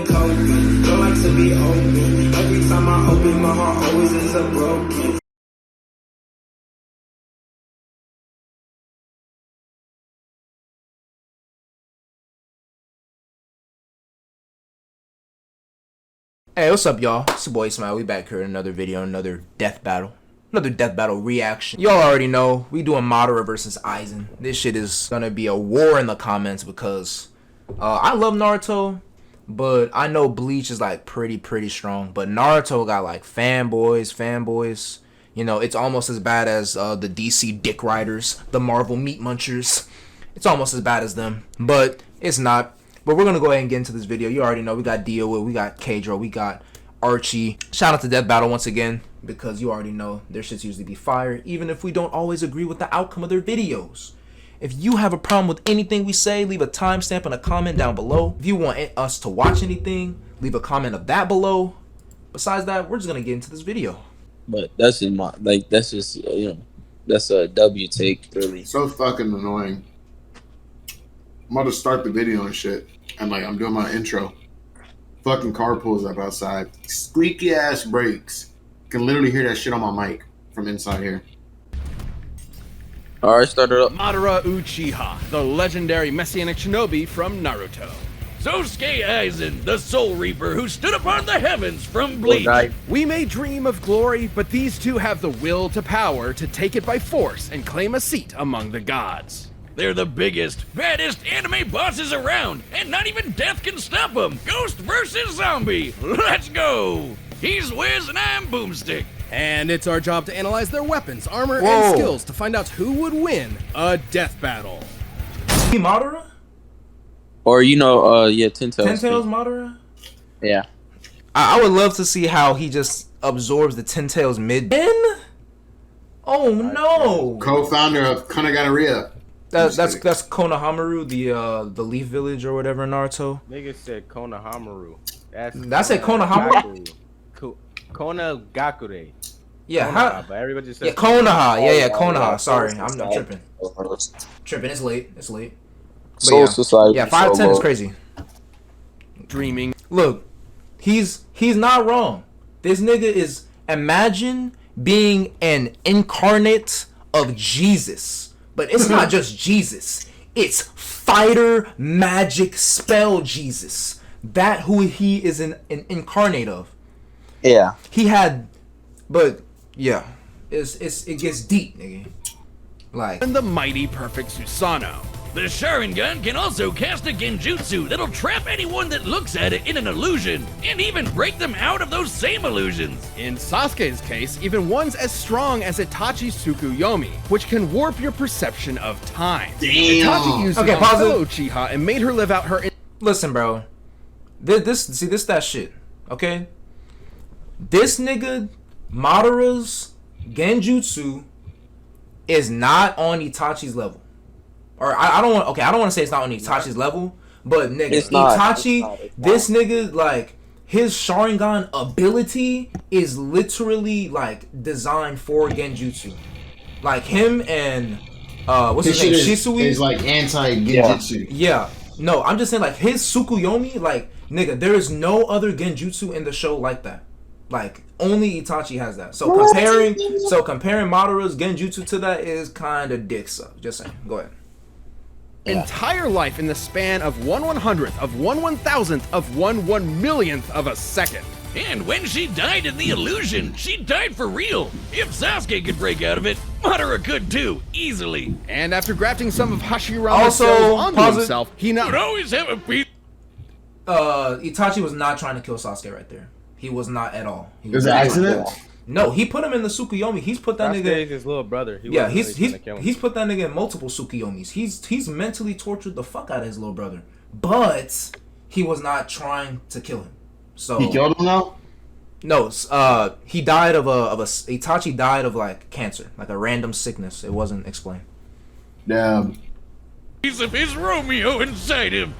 and coping. Don't like to be open. Every time I open, my heart always ends up broken. Hey, what's up, y'all? It's your boy Smile. We back here in another video, another death battle reaction. Y'all already know we doing Madara versus Aizen. This shit is gonna be a war in the comments because I love Naruto, but I know Bleach is like pretty strong. But Naruto got like fanboys. You know, it's almost as bad as the DC dick riders, the Marvel meat munchers. It's almost as bad as them, but it's not. But we're going to go ahead and get into this video. You already know we got Dio, we got Kadro, we got Archie. Shout out to Death Battle once again, because you already know their shits usually be fire, even if we don't always agree with the outcome of their videos. If you have a problem with anything we say, leave a timestamp and a comment down below. If you want us to watch anything, leave a comment of that below. Besides that, we're just going to get into this video. But that's in my, like, that's just, you know, that's a W take, really. So fucking annoying. I'm about to start the video and shit, and like I'm doing my intro. Fucking car pulls up outside, squeaky ass brakes. Can literally hear that shit on my mic from inside here. All right, start it up. Madara Uchiha, the legendary messianic shinobi from Naruto. Sosuke Aizen, the Soul Reaper who stood upon the heavens from Bleach. We may dream of glory, but these two have the will to power to take it by force and claim a seat among the gods. They're the biggest, baddest anime bosses around, and not even death can stop them. Ghost versus zombie. Let's go. He's Wiz and I'm Boomstick. And it's our job to analyze their weapons, armor, and skills to find out who would win a death battle. Madara? Or, you know, yeah, Ten Tails Madara? Yeah. I would love to see how he just absorbs the Ten Tails mid. Oh no! Co-founder of Konohamaru. That's Konohamaru, the Leaf Village or whatever in Naruto. Nigga said Konohamaru. That's it, Konohamaru. Konogakure. Yeah, Konoha, but everybody just says Konoha. Yeah, Konoha. Sorry, I'm tripping. It's late. But Soul Society. Yeah, 5'10" is crazy. Dreaming. Look, he's not wrong. This nigga is, imagine being an incarnate of Jesus. But it's not just Jesus. It's fighter magic spell Jesus. That who he is an incarnate of. Yeah. He had, but yeah, it gets deep, nigga. Like. And the mighty perfect Susanoo. The Sharingan can also cast a genjutsu that'll trap anyone that looks at it in an illusion, and even break them out of those same illusions. In Sasuke's case, even one's as strong as Itachi's Tsukuyomi, which can warp your perception of time. Damn. Itachi used it on fellow Uchiha and made her live out her. Listen, bro. This that shit. Okay. This nigga Madara's genjutsu is not on Itachi's level. Or I don't want to say it's not on Itachi's level, but nigga, it's not. This nigga, like, his Sharingan ability is literally like designed for genjutsu. Like him and what's his name? Shisui is like anti-genjutsu. Yeah. No, I'm just saying like his Tsukuyomi, like, nigga, there is no other genjutsu in the show like that. Like, only Itachi has that. So comparing Madara's genjutsu to that is kind of dick suck. Just saying. Go ahead. Entire life in the span of 1/100th of 1/1000th of 1/1,000,000th of a second. And when she died in the illusion, she died for real. If Sasuke could break out of it, Madara could too, easily. And after grafting some of Hashirama's cells onto himself, he would always have a piece. Itachi was not trying to kill Sasuke right there. He was not at all. It was an accident? No, he put him in the Tsukuyomi. He's put that nigga. His little brother. He's put that nigga in multiple Tsukuyomis. He's mentally tortured the fuck out of his little brother, but he was not trying to kill him. So he killed him now? No, he died of Itachi died of like cancer, like a random sickness. It wasn't explained. Damn. Piece of his Romeo inside him.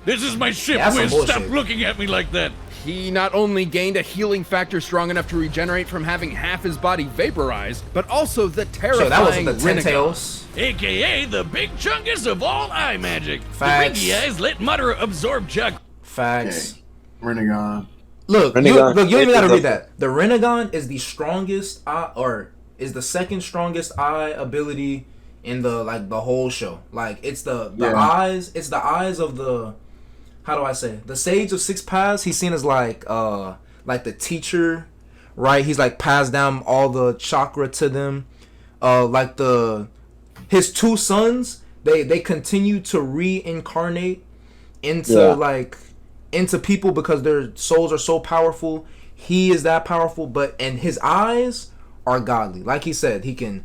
This is my ship, Wiz. Stop looking at me like that. He not only gained a healing factor strong enough to regenerate from having half his body vaporized, but also the terrifying so that was the Ten Tails. AKA the big chungus of all eye magic. Facts. The Ringy eyes let Madara absorb chakra. Facts. Okay. Renegon. Look, Renegon you don't even gotta is read that. The Renegon is the strongest eye, or is the second strongest eye ability in the whole show. Like it's the eyes. It's the eyes of the. How do I say? The Sage of Six Paths. He's seen as like the teacher, right? He's like passed down all the chakra to them. His two sons. They continue to reincarnate into people because their souls are so powerful. He is that powerful, and his eyes are godly. Like he said, he can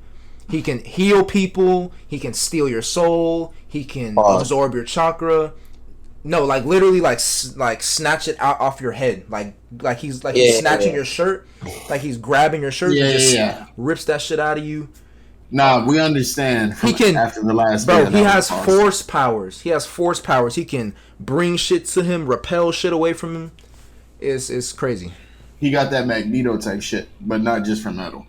heal people. He can steal your soul. He can absorb your chakra. No, like literally, like snatch it out off your head. Like he's snatching your shirt. Like he's grabbing your shirt and just rips that shit out of you. Nah, we understand. He can after the last. Bro, he has force powers. He has force powers. He can bring shit to him, repel shit away from him. It's crazy. He got that Magneto type shit, but not just from metal.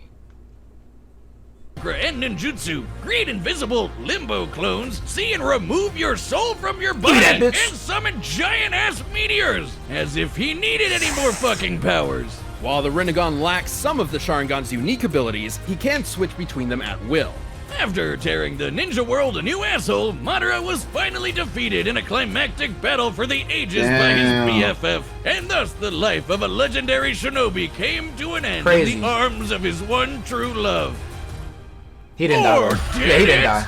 And ninjutsu, create invisible limbo clones, see and remove your soul from your body, and summon giant-ass meteors, as if he needed any more fucking powers. While the Renegon lacks some of the Sharingan's unique abilities, he can switch between them at will. After tearing the ninja world a new asshole, Madara was finally defeated in a climactic battle for the ages by his BFF, and thus the life of a legendary shinobi came to an end in the arms of his one true love. He didn't die. Yeah, he didn't die.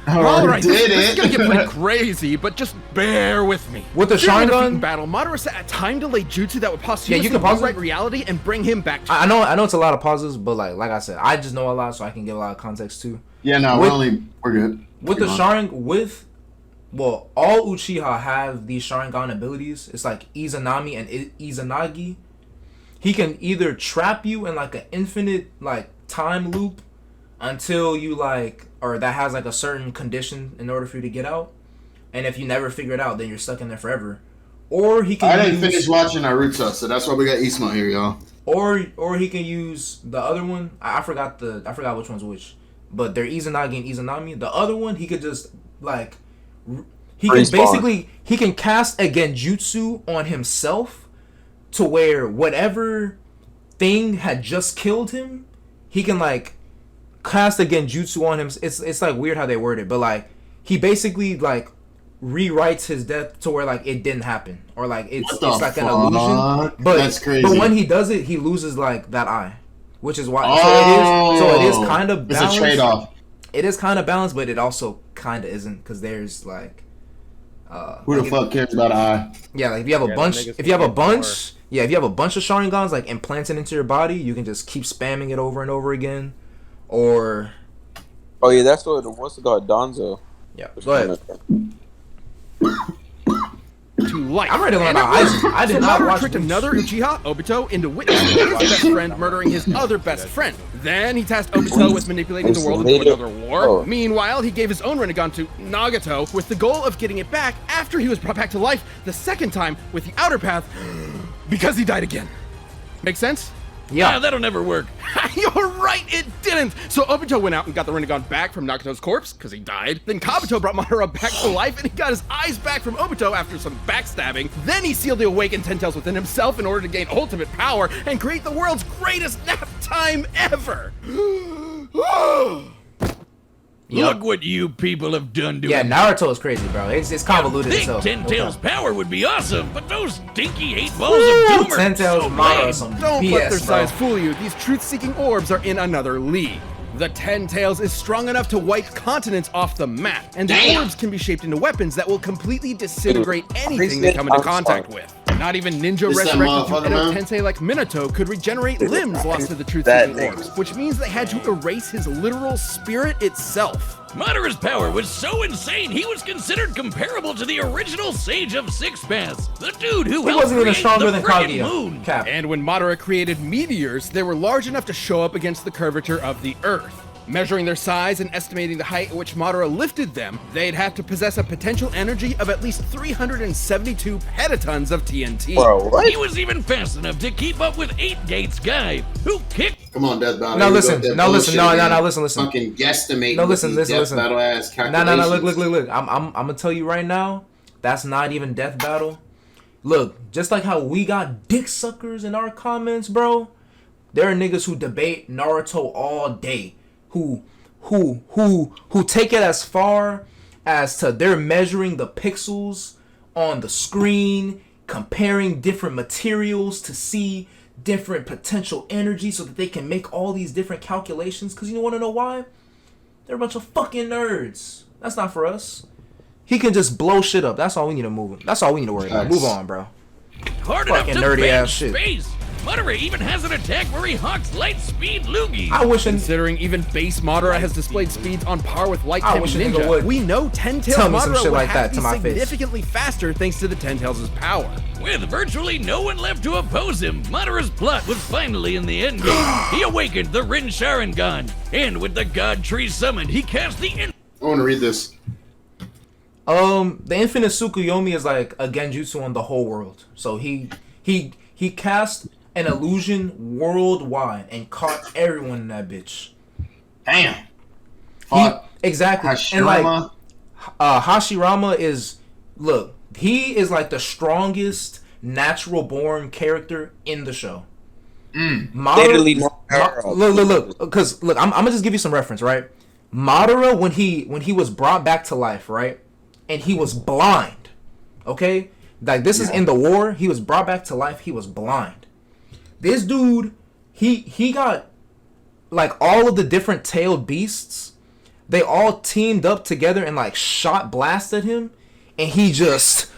All right, this is gonna get pretty crazy, but just bear with me. With the Sharingan battle, Madara set a time delay jutsu that would posthumously rewrite reality and bring him back to I know it's a lot of pauses, but like I said, I just know a lot, so I can give a lot of context too. Yeah, no, we're good. With the Sharingan, all Uchiha have these Sharingan abilities. It's like Izanami and Izanagi. He can either trap you in like an infinite like time loop until you or that has like a certain condition in order for you to get out, and if you never figure it out, then you're stuck in there forever. Or he can. I didn't finish watching Naruto, so that's why we got Isma here, y'all. Or he can use the other one. I forgot which one's which, but they're Izanagi and Izanami. The other one, he could just he can cast a genjutsu on himself to where whatever thing had just killed him, he can cast a genjutsu on him. It's like weird how they word it, but like he basically rewrites his death to where it didn't happen, or it's like an illusion. But that's crazy. But when he does it, he loses that eye, which is why. So it is kind of balanced. It's a trade-off. It is kind of balanced, but it also kind of isn't, because there's who the fuck cares about an eye? Yeah, if you have a bunch, if you have a bunch of Sharingans implanted into your body, you can just keep spamming it over and over again. Or that's what's it called, Donzo. Yeah, go ahead. To life. I'm ready to learn about Aizen. I did not watch tricked another Uchiha, Obito, into witnessing his best friend murdering his other best friend. Then he tasked Obito with manipulating the world into another war. Meanwhile, he gave his own Renegon to Nagato with the goal of getting it back after he was brought back to life the second time with the outer path because he died again. Make sense? Yeah, that'll never work. You're right, it didn't! So Obito went out and got the Renegon back from Nagato's corpse, because he died. Then Kabuto brought Madara back to life, and he got his eyes back from Obito after some backstabbing. Then he sealed the awakened Ten Tails within himself in order to gain ultimate power and create the world's greatest nap time ever! Look what you people have done to him. Yeah, Naruto is crazy, bro. It's convoluted. I think Ten Tails' power would be awesome, but those stinky 8 balls of doom are Ten Tails Madara, some Don't BS, let their bro. size fool you. These truth-seeking orbs are in another league. The Ten Tails is strong enough to wipe continents off the map, and the orbs can be shaped into weapons that will completely disintegrate anything they come into contact with. Not even ninja resurrected through Edo Tensei like Minato could regenerate limbs lost to the truth-seeking orbs, which means they had to erase his literal spirit itself. Madara's power was so insane, he was considered comparable to the original Sage of Six Paths, the dude who helped wasn't even create stronger the than friggin' Kaguya. moon. Cap. And when Madara created meteors, they were large enough to show up against the curvature of the Earth. Measuring their size and estimating the height at which Madara lifted them, they'd have to possess a potential energy of at least 372 petatons of TNT. Bro, what? He was even fast enough to keep up with 8 Gates guy, who kicked. Come on, Death Battle. No, listen. Listen. Fucking guesstimate. No, listen. Battle ass No. calculations. Look. I'm gonna tell you right now. That's not even Death Battle. Look, just like how we got dick suckers in our comments, bro. There are niggas who debate Naruto all day, who take it as far as to they're measuring the pixels on the screen, comparing different materials to see different potential energy so that they can make all these different calculations. Because you want to know why? They're a bunch of fucking nerds. That's not for us. He can just blow shit up. That's all we need to move. That's all we need to worry about. Move on, bro. Hard Fucking enough to nerdy ban ass shit. space. Madara even has an attack where he hawks light speed loogies. I wish Considering even base Madara has displayed speeds on par with Light I Type wish a nigga Ninja, would we know 10 Tails tell me some Madara shit would like have that to to be my face. significantly faster thanks to the 10 Tails' power. With virtually no one left to oppose him, Madara's plot was finally in the endgame. He awakened the Rin Sharingan, and with the God Tree summoned, he cast the I want to read this. The Infinite Tsukuyomi is like a genjutsu on the whole world. So he cast an illusion worldwide and caught everyone in that bitch. Damn. Exactly. Hashirama. And like Hashirama is, look, he is like the strongest natural born character in the show. Literally, look, because look, I'm gonna just give you some reference, right? Madara, when he was brought back to life, right, and he was blind, okay, like this is in the war. He was brought back to life. He was blind. This dude, he got like all of the different tailed beasts. They all teamed up together and like shot blasted him, and he just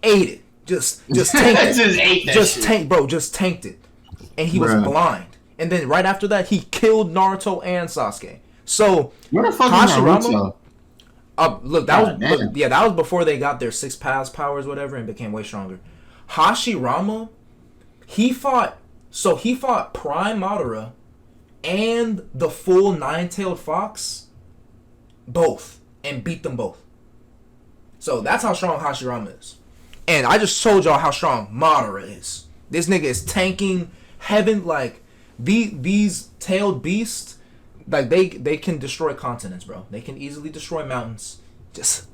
ate it. Just tanked it. Just tanked it. And he was blind. And then right after that, he killed Naruto and Sasuke. So Where the fuck is Naruto? Look, that was before they got their 6 paths powers, whatever, and became way stronger. Hashirama, he fought Prime Madara and the full 9-tailed fox, both, and beat them both. So that's how strong Hashirama is. And I just told y'all how strong Madara is. This nigga is tanking heaven. Like these tailed beasts, like they can destroy continents, bro. They can easily destroy mountains. Just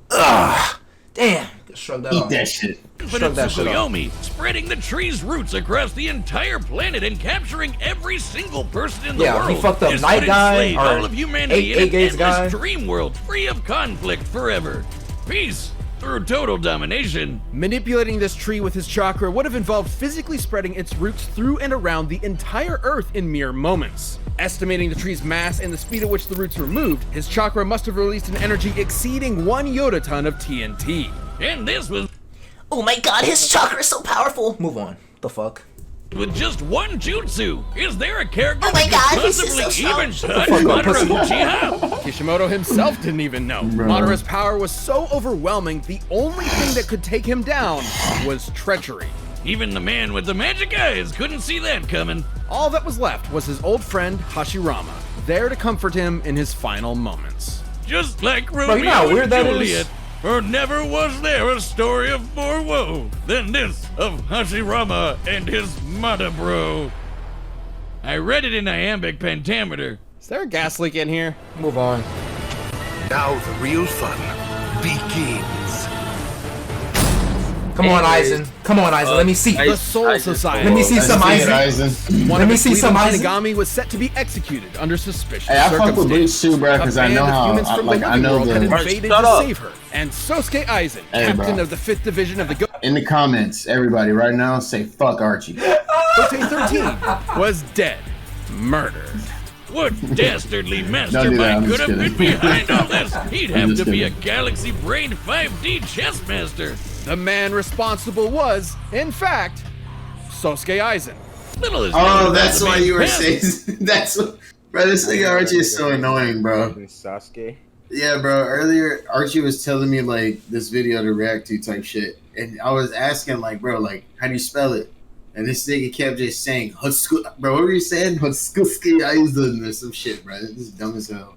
damn, shrug that off. Eat that shit. Shrug that shit off. Tsukuyomi, spreading the tree's roots across the entire planet and capturing every single person in the world. He fucked up This Night would Guy, enslave or all of humanity in Eight an Gates endless Guy. dream world free of conflict forever. Peace through total domination. Manipulating this tree with his chakra would have involved physically spreading its roots through and around the entire Earth in mere moments. Estimating the tree's mass and the speed at which the roots were moved, his chakra must have released an energy exceeding 1 yotaton of TNT. And this was Oh my god, his chakra is so powerful. Move on. The fuck? with just one jutsu. Is there a character Oh my that God, could this is so possibly strong. even touch fuck up, Madara pussy. Uchiha? Kishimoto himself didn't even know. Madara's power was so overwhelming, the only thing that could take him down was treachery. Even the man with the magic eyes couldn't see that coming. All that was left was his old friend Hashirama, there to comfort him in his final moments. Just like you know Romeo how and weird that is? Juliet. For never was there a story of more woe than this of Hashirama and his Madara. I read it in iambic pentameter. Is there a gas leak in here? Move on. Now the real fun begins. Come on, Aizen. Come on, Aizen. Let me see. The Soul Society. Let me see some Let's see it, Aizen. One Let of me its see some leading Aizen. Shinigami was set to be executed under suspicious Hey, I fuck with Bleach circumstances. too, bro, because I A know band of how. humans from the I living know world had the. invaded Shut to up. save her, and Sosuke Aizen, Hey, captain bro. of the 5th Division of the In the comments, everybody, right now, say fuck Archie. Goten 13, was dead, murdered. What dastardly Don't do that, mastermind I'm could just have been kidding. behind all this? He'd I'm have just to be a kidding. galaxy-brained 5D chess master. The man responsible was, in fact, Sosuke Aizen. Little is Oh, known that's about the why man's you were past. saying. That's what. Bro, this nigga Archie is so annoying, bro. Sasuke. Yeah, bro. Earlier, Archie was telling me like this video to react to type shit, and I was asking like, bro, like, how do you spell it? And this nigga kept just saying, bro, what were you saying? Hutsuki Aizen or some shit, bro. This is dumb as hell.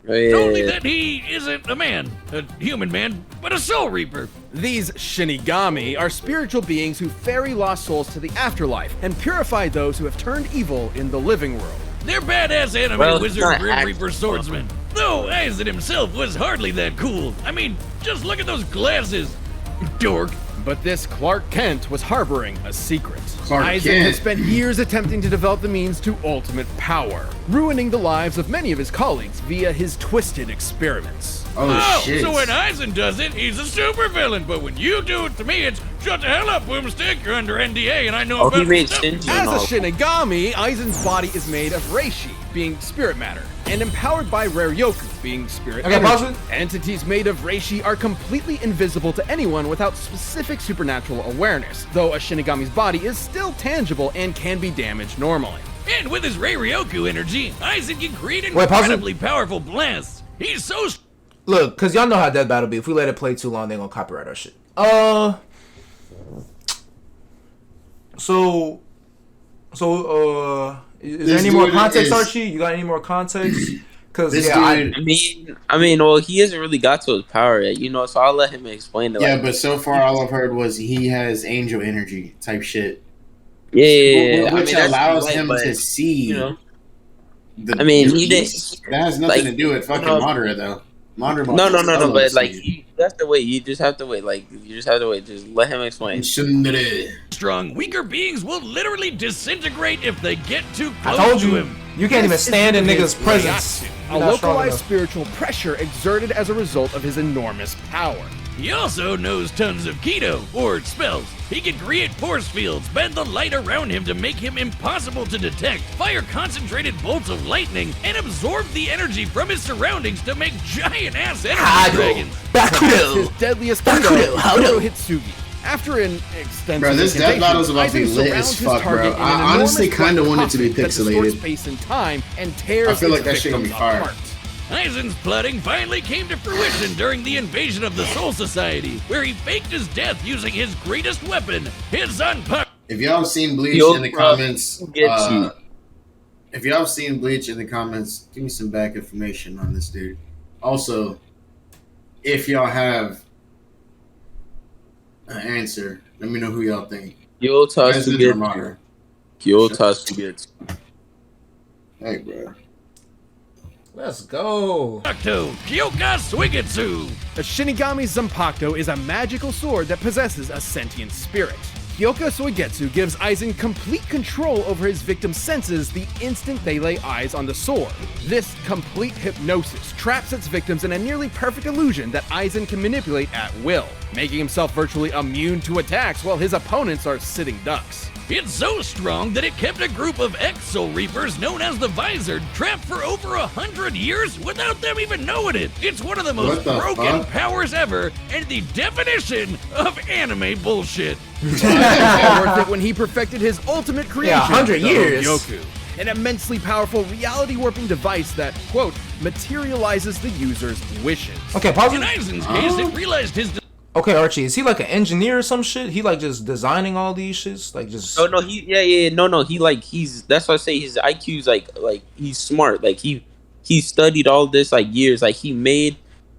Oh, yeah, Only yeah. that he isn't a man, a human man, but a soul reaper. These Shinigami are spiritual beings who ferry lost souls to the afterlife and purify those who have turned evil in the living world. They're badass anime Well, it's wizard not Grim act- Reaper swordsmen. Though Aizen himself was hardly that cool. I mean, just look at those glasses. Dork. But this Clark Kent was harboring a secret. Clark Aizen Kent. had spent years attempting to develop the means to ultimate power, ruining the lives of many of his colleagues via his twisted experiments. Oh, shit. So when Aizen does it, he's a supervillain, but when you do it to me, it's shut the hell up, Boomstick. You're under NDA, and I know Oh, about he made stuff. Shinji and As a all. Shinigami, Aizen's body is made of reishi, being spirit matter, and empowered by rare yoku, being spirit Okay, energy. pause it. Entities made of reishi are completely invisible to anyone without specific supernatural awareness, though a Shinigami's body is still tangible and can be damaged normally. And with his Rei Ryoku energy, Aizen can create Wait, pause it. incredibly powerful blasts. He's so Look, cause y'all know how Death Battle be. If we let it play too long, they gonna copyright our shit. Is there any more context, Archie? You got any more context? Cause This yeah, dude- I mean, well, he hasn't really got to his power yet, you know. So I'll let him explain it. Yeah, like, but so far all I've heard was he has angel energy type shit. yeah. Which that's allows right, him but, to see. you know. The, I mean, the he did. beast. That has nothing like, to do with fucking no. Madara, though. Madara. No. But like, you have to wait. You just have to wait. Like, you just have to wait. Just let him explain. strong. Weaker beings will literally disintegrate if they get too I close told to you, him. you can't even This stand in is niggas' his presence. Ryatsu, You're a not strong localized enough. spiritual pressure exerted as a result of his enormous power. He also knows tons of Keto, or spells. He can create force fields, bend the light around him to make him impossible to detect, fire concentrated bolts of lightning, and absorb the energy from his surroundings to make giant-ass energy dragons. His Bakudo. deadliest Bakudo, Keto, Hado. Hitsugi. After an extensive Bro, this Death incantation, Battle's about to be Aizen lit surrounds as his fuck, target bro. in an I honestly enormous kinda black want it to be coffin that distorts pixelated. space and time and tears I feel like its that shit gonna be victims fire. apart. Aizen's plotting finally came to fruition during the invasion of the Soul Society, where he faked his death using his greatest weapon, his unpuck. If y'all have seen Bleach Yo, in the bro, comments, get you. if y'all have seen Bleach in the comments, give me some back information on this dude. Also, if y'all have an answer, let me know who y'all think. Kyoto Aizen or Sugetsu. Madara? Kyoto Sugetsu. Hey, bro. Let's go. Kyoka Suigetsu. A Shinigami Zanpakuto is a magical sword that possesses a sentient spirit. Kyoka Suigetsu gives Aizen complete control over his victim's senses the instant they lay eyes on the sword. This complete hypnosis traps its victims in a nearly perfect illusion that Aizen can manipulate at will, making himself virtually immune to attacks while his opponents are sitting ducks. It's so strong that it kept a group of ex-Soul Reapers known as the Visored trapped for over 100 years without them even knowing it. It's one of the most What the broken fuck? powers ever and the definition of anime bullshit. Worth it when he perfected his ultimate creation, 100 the years. Hogyoku, an immensely powerful reality-warping device that, quote, materializes the user's wishes. Okay, pause In it. Aizen's case, it realized his Okay, Archie, is he like an engineer or some shit? He like just designing all these shits? Like just... Oh no, he's that's why I say his IQ's like he's smart. Like he studied all this like years. Like he made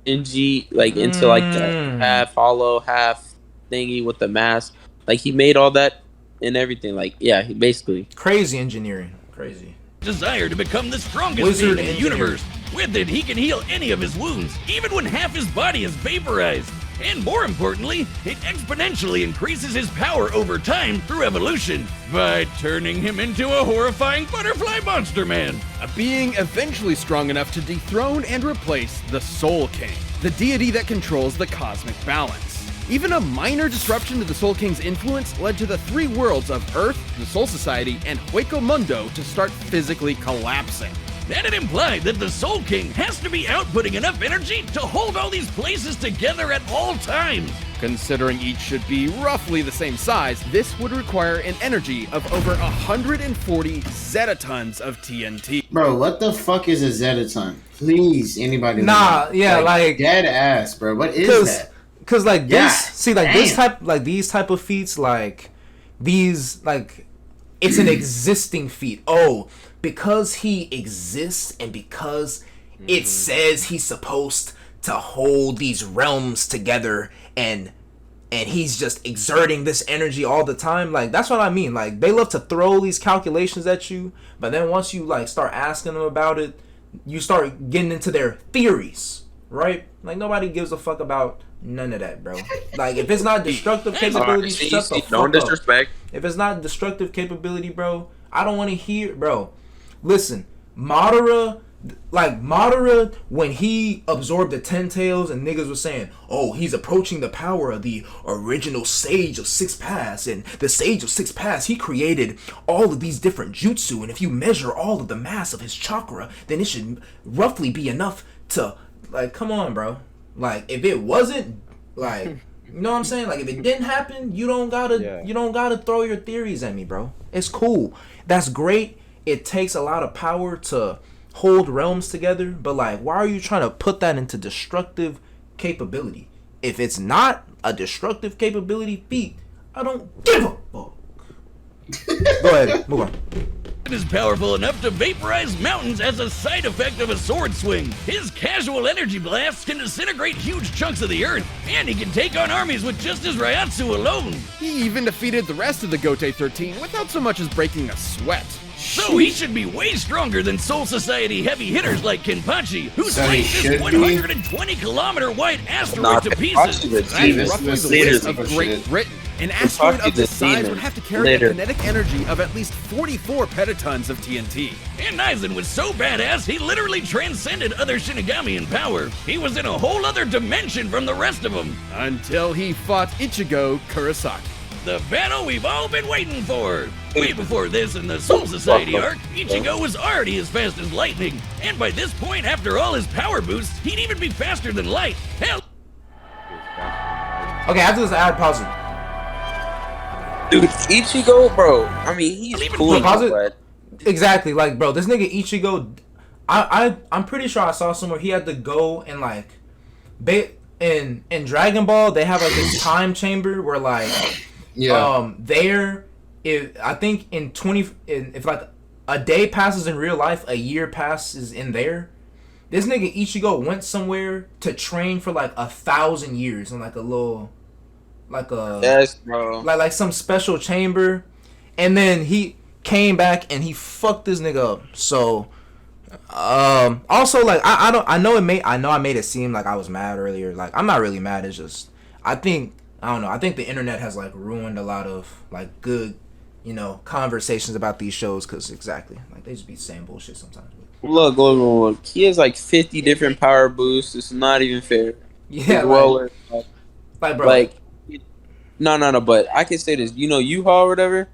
NG like into like the half hollow, half thingy with the mask. Like he made all that and everything. Like yeah, he basically Crazy engineering. Crazy. desire to become the strongest Wizard being in the engineer. universe. With it, he can heal any of his wounds, even when half his body is vaporized. And more importantly, it exponentially increases his power over time through evolution by turning him into a horrifying butterfly monster man. A being eventually strong enough to dethrone and replace the Soul King, the deity that controls the cosmic balance. Even a minor disruption to the Soul King's influence led to the three worlds of Earth, the Soul Society, and Hueco Mundo to start physically collapsing. Then it implied that the Soul King has to be outputting enough energy to hold all these places together at all times. Considering each should be roughly the same size, this would require an energy of over 140 zetatons of TNT. Bro, what the fuck is a zettaton? Please, anybody. Nah, know? yeah, like- dead ass, bro. What is that? Cause like Yeah, this, see, like these type of feats, like these, like it's an existing feat. Oh, because he exists and because it says he's supposed to hold these realms together, and he's just exerting this energy all the time. Like that's what I mean. Like they love to throw these calculations at you, but then once you like start asking them about it, you start getting into their theories. right? Like nobody gives a fuck about none of that, bro. Like if it's not destructive capability, shut the fuck Don't up. disrespect. If it's not destructive capability, bro, I don't want to hear, bro. Listen, Madara, when he absorbed the 10 tails and niggas was saying, oh, he's approaching the power of the original Sage of Six Paths, and the Sage of Six Paths, he created all of these different jutsu, and if you measure all of the mass of his chakra, then it should roughly be enough to, like, come on, bro. Like, if it wasn't, like, you know what I'm saying? Like, if it didn't happen, you don't gotta throw your theories at me, bro. It's cool. That's great. It takes a lot of power to hold realms together, but like, why are you trying to put that into destructive capability? If it's not a destructive capability feat, I don't give a fuck. Go ahead, move on. It is powerful enough to vaporize mountains as a side effect of a sword swing. His casual energy blasts can disintegrate huge chunks of the earth, and he can take on armies with just his Ryatsu alone. He even defeated the rest of the Gote 13 without so much as breaking a sweat. So he should be way stronger than Soul Society heavy hitters like Kenpachi, who So he sliced this should be? 120-kilometer wide asteroid to pieces. That's Demon. roughly the Leaders width of of Great shit. Britain. An asteroid Kenpachi of this the size demon. would have to carry Later. a kinetic energy of at least 44 petatons of TNT. And Aizen was so badass, he literally transcended other Shinigami in power. He was in a whole other dimension from the rest of them. Until he fought Ichigo Kurosaki. The battle we've all been waiting for. Way before this in the Soul Society arc, Ichigo was already as fast as lightning. And by this point, after all his power boosts, he'd even be faster than light. Hell, Okay, after this, I had pause it. Dude, Ichigo, bro. I mean, he's Even cool, pause it? but Exactly, like, bro, this nigga Ichigo, I'm pretty sure I saw somewhere he had to go and like, in Dragon Ball they have like this time chamber where like, I think if like a day passes in real life, a year passes in there. This nigga Ichigo went somewhere to train for like 1,000 years in like a little, like a yes, bro. like some special chamber, and then he came back and he fucked this nigga up. So, also like I know I made it seem like I was mad earlier. Like I'm not really mad. It's just I think the internet has like ruined a lot of like good, conversations about these shows because exactly like they just be saying bullshit sometimes. Look. He has like 50 different power boosts. It's not even fair. Yeah, like bro, like no. But I can say this. Yuha or whatever,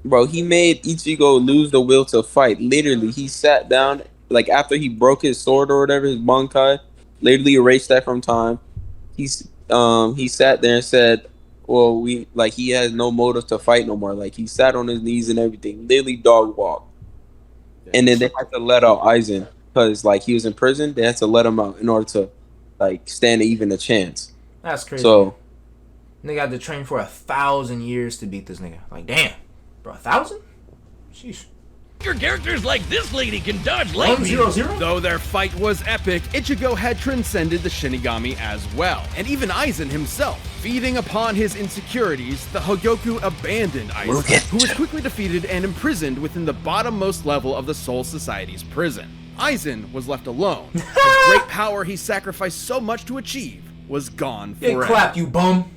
bro. He made Ichigo lose the will to fight. Literally, he sat down like after he broke his sword or whatever, his Bankai. Literally erased that from time. He sat there and said, "Well, he has no motive to fight no more." Like he sat on his knees and everything. Literally dog walked. And then they had to let out Aizen because like he was in prison. They had to let him out in order to like stand even a chance. that's crazy. So nigga had to train for 1,000 years to beat this nigga. Like damn, bro, 1,000? Sheesh. your characters like this lady can dodge light 1-0-0? Though their fight was epic, Ichigo had transcended the Shinigami as well, and even Aizen himself. Feeding upon his insecurities, the Hogyoku abandoned Aizen, who was quickly defeated and imprisoned within the bottommost level of the Soul Society's prison. Aizen was left alone. The great power he sacrificed so much to achieve was gone Get forever. clapped, you bum.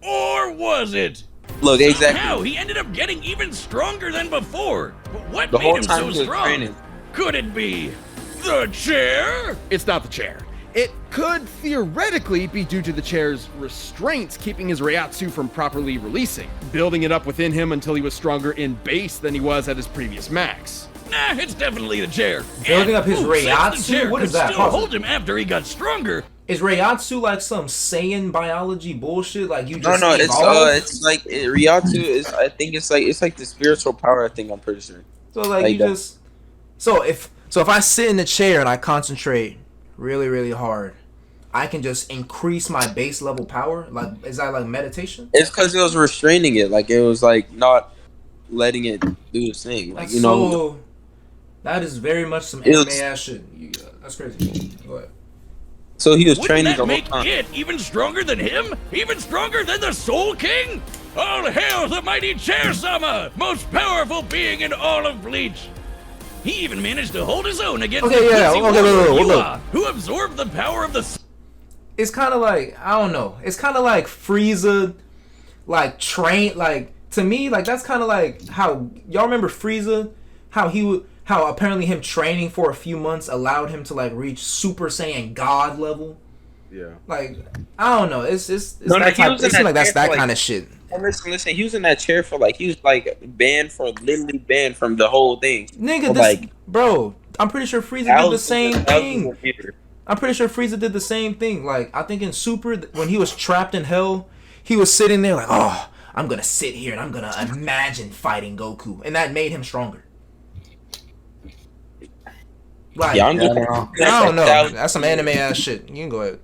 Or was it? look, exactly. Somehow he ended up getting even stronger than before. But what The made whole him time so he was strong? training. Could it be the chair? It's not the chair. It could theoretically be due to the chair's restraints keeping his Ryatsu from properly releasing, building it up within him until he was stronger in base than he was at his previous max. Nah, it's definitely the chair. Building up his who says Ryatsu? The chair What could is that? still Pause it. hold him after he got stronger. Is Ryatsu like some Saiyan biology bullshit? Like you just No, evolve? it's like Ryatsu is. I think it's like the spiritual power. I think I'm pretty sure. So like like you that. just so if I sit in the chair and I concentrate really really hard, I can just increase my base level power. Like is that like meditation? It's because it was restraining it. Like it was like not letting it do its thing. Like That's so. That is very much some It anime was- ass shit. That's crazy. Go ahead. So he was Wouldn't training that the whole make time. it even stronger than him? Even stronger than the Soul King? All hail the mighty Chair-sama, most powerful being in all of Bleach. He even managed to hold his own against Okay, yeah, the okay, look. Yua, who absorbed the power of the... It's kind of like, I don't know. It's kind of like Frieza, like, to me, like, that's kind of like how, y'all remember Frieza? How apparently him training for a few months allowed him to, like, reach Super Saiyan God level? Yeah. Like, I don't know. It's No, that type, he was it in seems like that's chair that for, kind of shit. Listen. He was in that chair for like he was like literally banned from the whole thing. Nigga, For, this, like, bro, I'm pretty sure Frieza did the same thing. of years. I'm pretty sure Frieza did the same thing. Like, I think in Super, when he was trapped in hell, he was sitting there like, oh, I'm gonna sit here and I'm gonna imagine fighting Goku, and that made him stronger. Like, Yeah, I don't know. That's some anime ass shit. You can go ahead.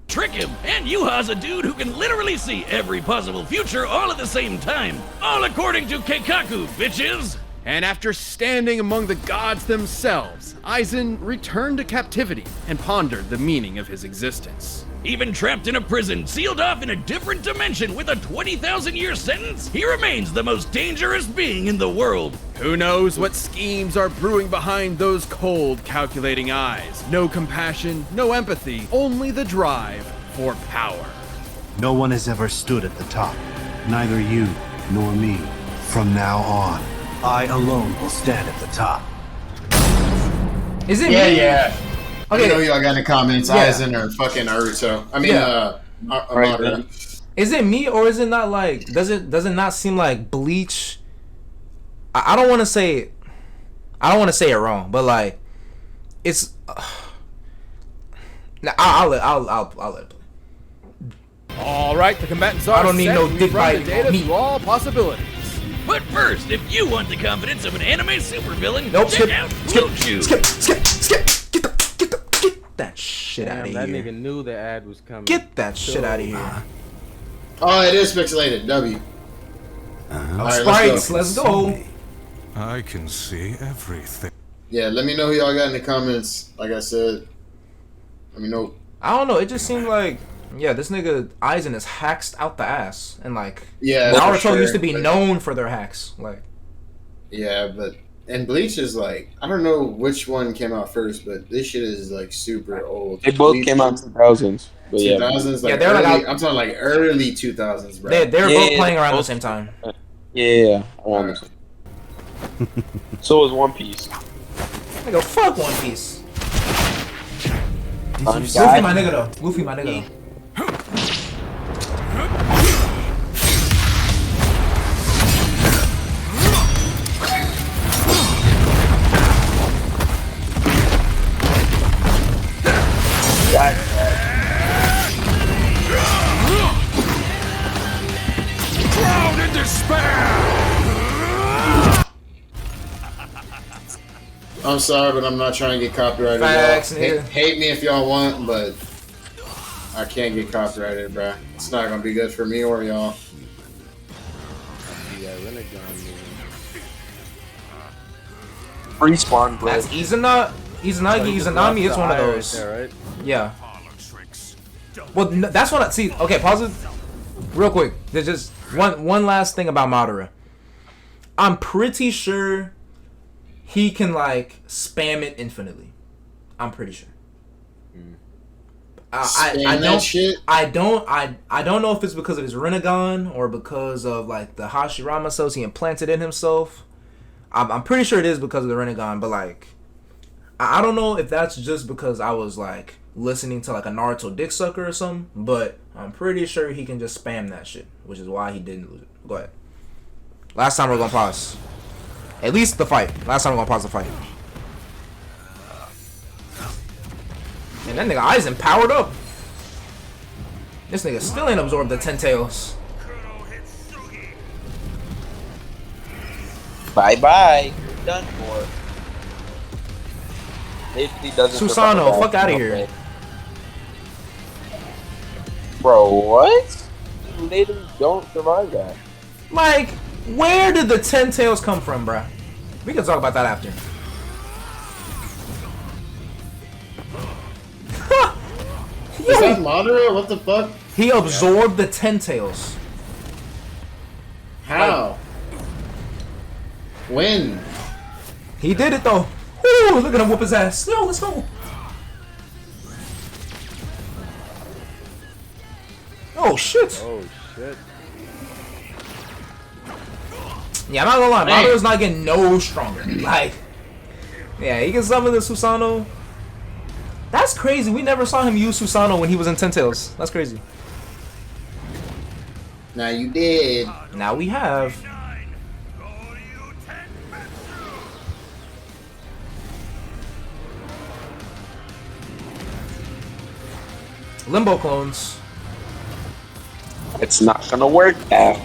Trick him, and Yuha's a dude who can literally see every possible future all at the same time. All according to Keikaku, bitches! And after standing among the gods themselves, Aizen returned to captivity and pondered the meaning of his existence. Even trapped in a prison, sealed off in a different dimension with a 20,000-year sentence, he remains the most dangerous being in the world. Who knows what schemes are brewing behind those cold, calculating eyes? No compassion, no empathy, only the drive for power. No one has ever stood at the top. Neither you nor me. From now on, I alone will stand at the top. Is it Yeah, me? yeah. Okay. I know y'all got in the comments. Yeah. Aizen or fucking Naruto. I mean, Yeah. Madara. Is it me, or is it not like, does it not seem like Bleach? I don't want to say it wrong, but like, it's nah, I'll let it play. All right, the combatants are I don't need set. no We've dick run the biting data on me. through all possibilities. But first, if you want the confidence of an anime supervillain, Nope, check skip, out skip, Justoo. Get that shit out Damn, of that here. nigga knew the ad was coming. Get that shit out of here. Oh, it is pixelated. W. All right, Sprites, let's go. I can see everything. Yeah, let me know who y'all got in the comments. Like I said, let me know. I don't know. It just seemed like, yeah, this nigga Aizen is hacked out the ass, and like, Yeah, Naruto for sure, used to be but- known for their hacks. Like, Yeah, but and Bleach is like, I don't know which one came out first, but this shit is like super old. They both Bleach, came out in 2000s. But yeah. 2000s, like Yeah, they're like early, out- I'm talking like early 2000s, bro. they were Yeah, both playing they around the both- same time. Yeah, around the same. So was One Piece. Nigga, fuck One Piece. Fun Luffy guy. my nigga though. Luffy my nigga though. Drown in despair! I'm sorry, but I'm not trying to get copyrighted. Facts, y'all. nigga. Hate me if y'all want, but I can't get copyrighted, bro. It's not gonna be good for me or y'all. Yeah, Renegade movie. Free spawn, bro. That's Izanagi, Izanami is one of those. Right there, right? Yeah. Well, that's what I see. Okay, pause it. Real quick. There's just one last thing about Madara. I'm pretty sure he can like spam it infinitely. I'm pretty sure. Spam that shit? I don't know if it's because of his Rinnegan or because of like the Hashirama cells he implanted in himself. I'm pretty sure it is because of the Rinnegan, but like I don't know if that's just because I was like listening to like a Naruto dick sucker or something, but I'm pretty sure he can just spam that shit, which is why he didn't lose it. Go ahead. Last time we're gonna pause. At least the fight. Last time we're gonna pause the fight. And that nigga Aizen powered up. This nigga still ain't absorbed the 10 tails. Bye bye. Done for. If he doesn't Susanoo, survive, fuck outta okay. here. Bro, what? You literally don't survive that. Like, where did the 10 tails come from, bruh? We can talk about that after. Is that Madara? What the fuck? He absorbed the 10 tails. How? When? He did it though. Ooh, look at him whoop his ass. Yo, let's go. Oh shit. Oh shit. Yeah, I'm not gonna lie, Madara's not getting no stronger. Like, yeah, he can summon the Susanoo. That's crazy. We never saw him use Susanoo when he was in Ten Tails. That's crazy. Now you did. Now we have. Limbo clones. It's not gonna work now.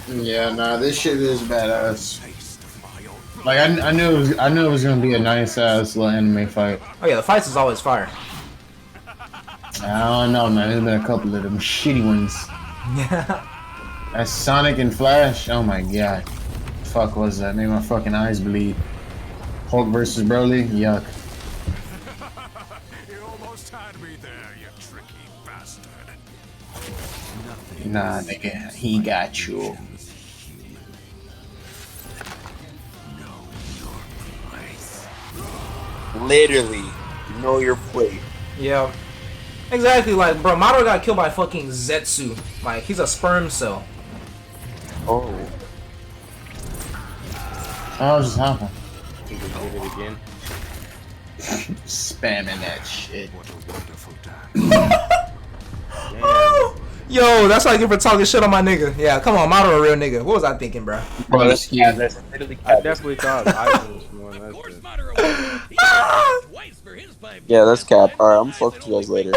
Yeah, nah, this shit is badass. Like I knew it was gonna be a nice ass little anime fight. Oh yeah, the fights is always fire. I don't know, man. There's been a couple of them shitty ones. That's Sonic and Flash. Oh my god. Fuck was that? Made my fucking eyes bleed. Hulk versus Broly. Yuck. You almost had me there, you tricky bastard. Nah, nigga, he got you. Literally, know your place. Yeah. Exactly, like, bro, Madara got killed by fucking Zetsu. Like, he's a sperm cell. Oh. I was just hopping. Did it again. Spamming that shit. What a wonderful time. Yo, that's what I get for talking shit on my nigga. Yeah, come on, Madara a real nigga. What was I thinking, bro? Bro, That's literally I definitely thought Aizen was one. Of course, That's Madara won. He won twice for his 5 Yeah, that's cap. Alright, I'm fuck with you guys later.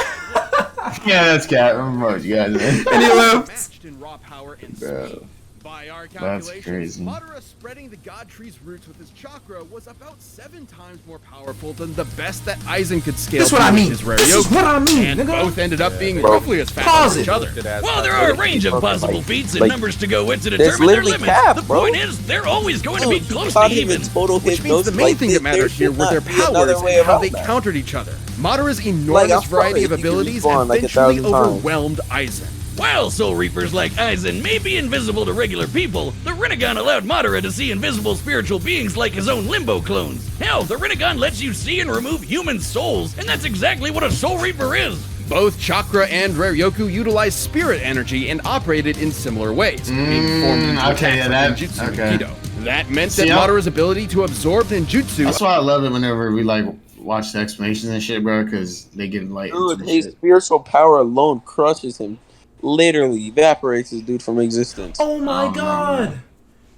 Yeah, that's cat. I'm about you guys, man. And he left. Matched in raw power and Bro. speed. By our That's calculations, crazy. Madara spreading the God Tree's roots with his chakra was about 7 times more powerful than the best that Aizen could scale. This is what I with mean. His rare This is Yoku. what I mean, And nigga. both ended up being Bro. roughly as fast Pause as each it. other. Well, there are a range of possible feats and Like, numbers to go with to that's determine their literally limits. cap, The bro. point is, they're always going to be Dude, close to not even even. total Which means the main thing that mattered here were their powers and how they countered each other. Madara's enormous I'm variety of sorry, you can abilities respawn like eventually 1,000 times. overwhelmed Aizen. While Soul Reapers like Aizen may be invisible to regular people, the Rinnegan allowed Madara to see invisible spiritual beings like his own Limbo clones. Hell, the Rinnegan lets you see and remove human souls, and that's exactly what a Soul Reaper is. Both Chakra and Rare Yoku utilize spirit energy and operated in similar ways, being formed into okay, attacks yeah, like that- ninjutsu okay. and Kido. That meant See, that I- Madara's ability to absorb ninjutsu. That's why I love it whenever we like watch the explanations and shit, bro, because they get light. Dude, his spiritual power alone crushes him. Literally evaporates this dude from existence. Oh my god.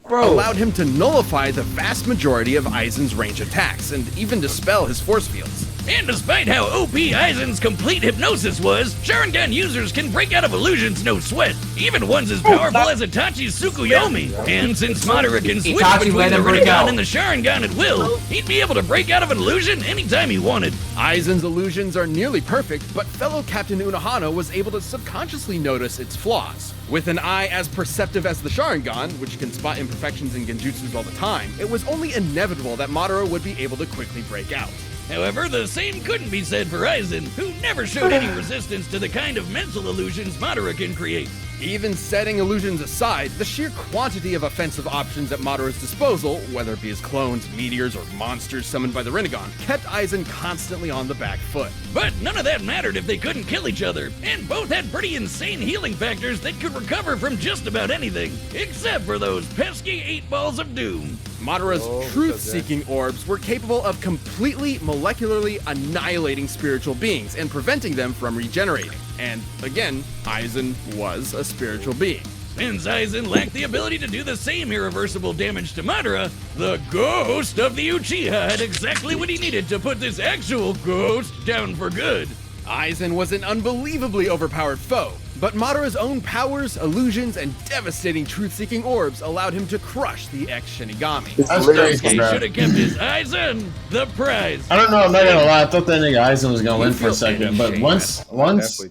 Bro. allowed him to nullify the vast majority of Aizen's range attacks and even dispel his force fields. And despite how OP Aizen's complete hypnosis was, Sharingan users can break out of illusions no sweat, even ones as powerful as Itachi's Tsukuyomi. And since Madara can switch Itachi between let the him break Rinnegan out. and the Sharingan at will, he'd be able to break out of an illusion anytime he wanted. Aizen's illusions are nearly perfect, but fellow Captain Unohana was able to subconsciously notice its flaws. With an eye as perceptive as the Sharingan, which can spot imperfections in genjutsus all the time, it was only inevitable that Madara would be able to quickly break out. However, the same couldn't be said for Aizen, who never showed any resistance to the kind of mental illusions Madara can create. Even setting illusions aside, the sheer quantity of offensive options at Madara's disposal, whether it be his clones, meteors, or monsters summoned by the Rinnegan, kept Aizen constantly on the back foot. But none of that mattered if they couldn't kill each other, and both had pretty insane healing factors that could recover from just about anything, except for those pesky 8 balls of doom. Madara's truth-seeking orbs were capable of completely molecularly annihilating spiritual beings and preventing them from regenerating. And again, Aizen was a spiritual being. Since Aizen lacked the ability to do the same irreversible damage to Madara, the ghost of the Uchiha had exactly what he needed to put this actual ghost down for good. Aizen was an unbelievably overpowered foe, but Madara's own powers, illusions, and devastating truth-seeking orbs allowed him to crush the ex-Shinigami. That's He crazy, bro. should have kept his Aizen the prize. I don't know. I'm not gonna lie. I thought that nigga Aizen was gonna win for a feel second, any but shame, once,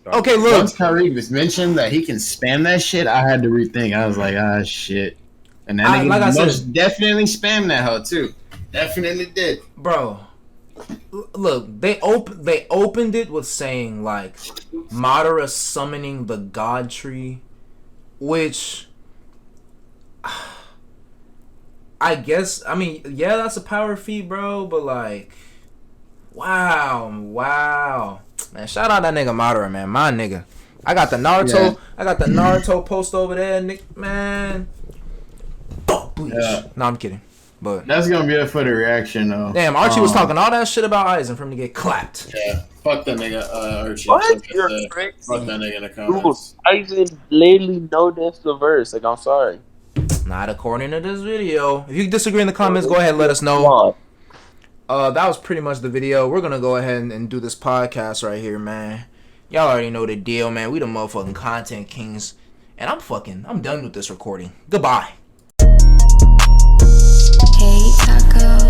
Okay, look. once Kyrie was mentioned that he can spam that shit, I had to rethink. I was like, ah, shit. And that nigga like I most said- definitely spammed that hoe too. Definitely did. Bro, look, they opened it with saying like Madara summoning the God Tree, which I guess, I mean, yeah, that's a power feat, bro, but like, wow, man, shout out that nigga Madara, man, my nigga. I got the Naruto post over there, man. Bleach. Yeah. No, I'm kidding. But that's gonna be it for the reaction, though. Damn, Archie was talking all that shit about Aizen for him to get clapped. Yeah, fuck that nigga, Archie. What? You're crazy. Fuck that nigga in the Dude, comments. Aizen literally know that's the verse. Like, I'm sorry. Not according to this video. If you disagree in the comments, go ahead and let us know. That was pretty much the video. We're gonna go ahead and do this podcast right here, man. Y'all already know the deal, man. We the motherfucking content kings. And I'm done with this recording. Goodbye. Hey, Taco.